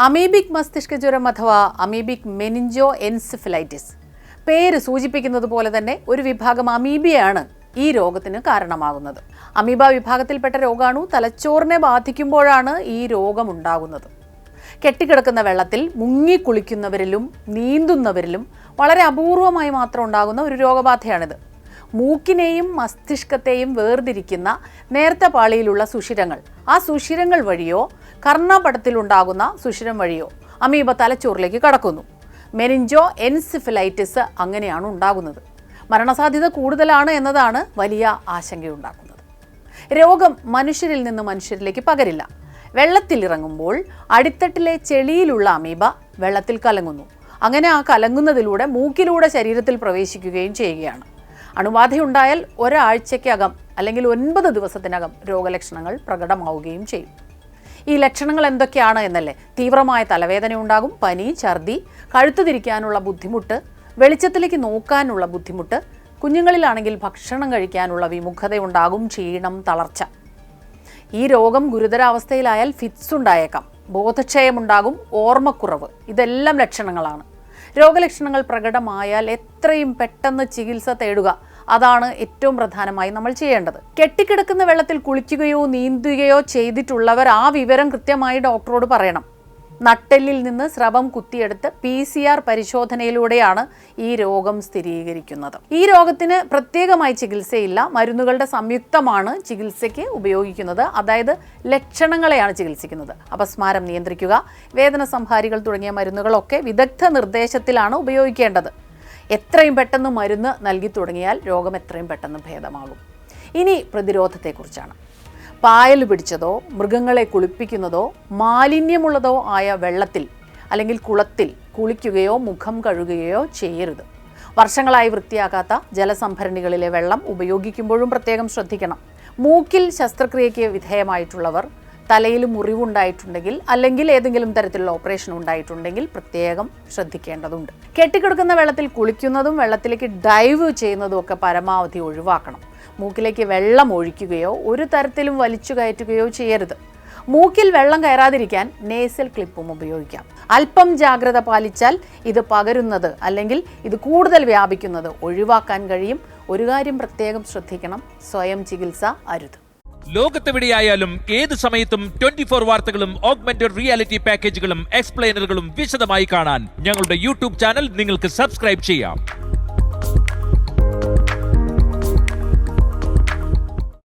Amoebic മസ്തിഷ്ക ജ്വരം അഥവാ അമീബിക് മെനിഞ്ചോ എൻസെഫലൈറ്റിസ് പേര് സൂചിപ്പിക്കുന്നത് പോലെ തന്നെ ഒരു വിഭാഗം അമീബയാണ് ഈ രോഗത്തിന് കാരണമാകുന്നത്. അമീബ വിഭാഗത്തിൽപ്പെട്ട രോഗാണു തലച്ചോറിനെ ബാധിക്കുമ്പോഴാണ് ഈ രോഗമുണ്ടാകുന്നത്. കെട്ടിക്കിടക്കുന്ന വെള്ളത്തിൽ മുങ്ങിക്കുളിക്കുന്നവരിലും നീന്തുന്നവരിലും വളരെ അപൂർവമായി മാത്രം ഉണ്ടാകുന്ന ഒരു രോഗബാധയാണിത്. മൂക്കിനെയും മസ്തിഷ്കത്തെയും വേർതിരിക്കുന്ന നേർത്ത പാളിയിലുള്ള സുഷിരങ്ങൾ, ആ സുഷിരങ്ങൾ വഴിയോ കർണപടത്തിലുണ്ടാകുന്ന സുഷിരം വഴിയോ അമീബ തലച്ചോറിലേക്ക് കടക്കുന്നു. മെനിഞ്ചോ എൻസെഫലൈറ്റിസ് അങ്ങനെയാണ് ഉണ്ടാകുന്നത്. മരണസാധ്യത കൂടുതലാണ് എന്നതാണ് വലിയ ആശങ്കയുണ്ടാക്കുന്നത്. രോഗം മനുഷ്യരിൽ നിന്ന് മനുഷ്യരിലേക്ക് പകരില്ല. വെള്ളത്തിലിറങ്ങുമ്പോൾ അടിത്തട്ടിലെ ചെളിയിലുള്ള അമീബ വെള്ളത്തിൽ കലങ്ങുന്നു. അങ്ങനെ ആ കലങ്ങുന്നതിലൂടെ മൂക്കിലൂടെ ശരീരത്തിൽ പ്രവേശിക്കുകയും ചെയ്യുകയാണ്. അണുബാധയുണ്ടായാൽ ഒരാഴ്ചയ്ക്കകം അല്ലെങ്കിൽ 9 ദിവസത്തിനകം രോഗലക്ഷണങ്ങൾ പ്രകടമാവുകയും ചെയ്യും. ഈ ലക്ഷണങ്ങൾ എന്തൊക്കെയാണ് എന്നല്ലേ? തീവ്രമായ തലവേദന ഉണ്ടാകും, പനി, ഛർദി, കഴുത്തു തിരിക്കാനുള്ള ബുദ്ധിമുട്ട്, വെളിച്ചത്തിലേക്ക് നോക്കാനുള്ള ബുദ്ധിമുട്ട്, കുഞ്ഞുങ്ങളിലാണെങ്കിൽ ഭക്ഷണം കഴിക്കാനുള്ള വിമുഖതയുണ്ടാകും, ക്ഷീണം, തളർച്ച. ഈ രോഗം ഗുരുതരാവസ്ഥയിലായാൽ ഫിറ്റ്സ് ഉണ്ടായേക്കാം, ബോധക്ഷയമുണ്ടാകും, ഓർമ്മക്കുറവ്. ഇതെല്ലാം ലക്ഷണങ്ങളാണ്. രോഗലക്ഷണങ്ങൾ പ്രകടമായാൽ എത്രയും പെട്ടെന്ന് ചികിത്സ തേടുക, അതാണ് ഏറ്റവും പ്രധാനമായി നമ്മൾ ചെയ്യേണ്ടത്. കെട്ടിക്കിടക്കുന്ന വെള്ളത്തിൽ കുളിക്കുകയോ നീന്തുകയോ ചെയ്തിട്ടുള്ളവർ ആ വിവരം കൃത്യമായി ഡോക്ടറോട് പറയണം. നട്ടെല്ലിൽ നിന്ന് സ്രവം കുത്തിയെടുത്ത് PCR പരിശോധനയിലൂടെയാണ് ഈ രോഗം സ്ഥിരീകരിക്കുന്നത്. ഈ രോഗത്തിന് പ്രത്യേകമായി ചികിത്സയില്ല. മരുന്നുകളുടെ സംയുക്തമാണ് ചികിത്സയ്ക്ക് ഉപയോഗിക്കുന്നത്. അതായത് ലക്ഷണങ്ങളെയാണ് ചികിത്സിക്കുന്നത്. അപസ്മാരം നിയന്ത്രിക്കുക, വേദന സംഹാരികൾ തുടങ്ങിയ മരുന്നുകളൊക്കെ വിദഗ്ധ നിർദ്ദേശത്തിലാണ് ഉപയോഗിക്കേണ്ടത്. എത്രയും പെട്ടെന്ന് മരുന്ന് നൽകി തുടങ്ങിയാൽ രോഗം എത്രയും പെട്ടെന്ന് ഭേദമാകും. ഇനി പ്രതിരോധത്തെക്കുറിച്ചാണ്. പായൽ പിടിച്ചതോ മൃഗങ്ങളെ കുളിപ്പിക്കുന്നതോ മാലിന്യമുള്ളതോ ആയ വെള്ളത്തിൽ അല്ലെങ്കിൽ കുളത്തിൽ കുളിക്കുകയോ മുഖം കഴുകുകയോ ചെയ്യരുത്. വർഷങ്ങളായി വൃത്തിയാക്കാത്ത ജലസംഭരണികളിലെ വെള്ളം ഉപയോഗിക്കുമ്പോഴും പ്രത്യേകം ശ്രദ്ധിക്കണം. മൂക്കിൽ ശസ്ത്രക്രിയയ്ക്ക് വിധേയമായിട്ടുള്ളവർ, തലയിൽ മുറിവുണ്ടായിട്ടുണ്ടെങ്കിൽ അല്ലെങ്കിൽ ഏതെങ്കിലും തരത്തിലുള്ള ഓപ്പറേഷൻ ഉണ്ടായിട്ടുണ്ടെങ്കിൽ പ്രത്യേകം ശ്രദ്ധിക്കേണ്ടതുണ്ട്. കെട്ടിക്കിടക്കുന്ന വെള്ളത്തിൽ കുളിക്കുന്നതും വെള്ളത്തിലേക്ക് ഡൈവ് ചെയ്യുന്നതും ഒക്കെ പരമാവധി ഒഴിവാക്കണം. മൂക്കിലേക്ക് വെള്ളം ഒഴിക്കുകയോ ഒരു തരത്തിലും വലിച്ചു കയറ്റുകയോ ചെയ്യരുത്. മൂക്കിൽ വെള്ളം കയറാതിരിക്കാൻ നേസൽ ക്ലിപ്പും ഉപയോഗിക്കാം. അല്പം ജാഗ്രത പാലിച്ചാൽ ഇത് പകരുന്നത് അല്ലെങ്കിൽ ഇത് കൂടുതൽ വ്യാപിക്കുന്നത് ഒഴിവാക്കാൻ കഴിയും. ഒരു കാര്യം പ്രത്യേകം ശ്രദ്ധിക്കണം, സ്വയം ചികിത്സ അരുത്. ലോകത്തെവിടെയായാലും ഏത് സമയത്തും 24 വാർത്തകളും ഓഗ്മെന്റഡ് റിയാലിറ്റി പാക്കേജുകളും എക്സ്പ്ലെയിനറുകളും വിശദമായി കാണാൻ ഞങ്ങളുടെ യൂട്യൂബ് ചാനൽ നിങ്ങൾക്ക് സബ്സ്ക്രൈബ് ചെയ്യാം.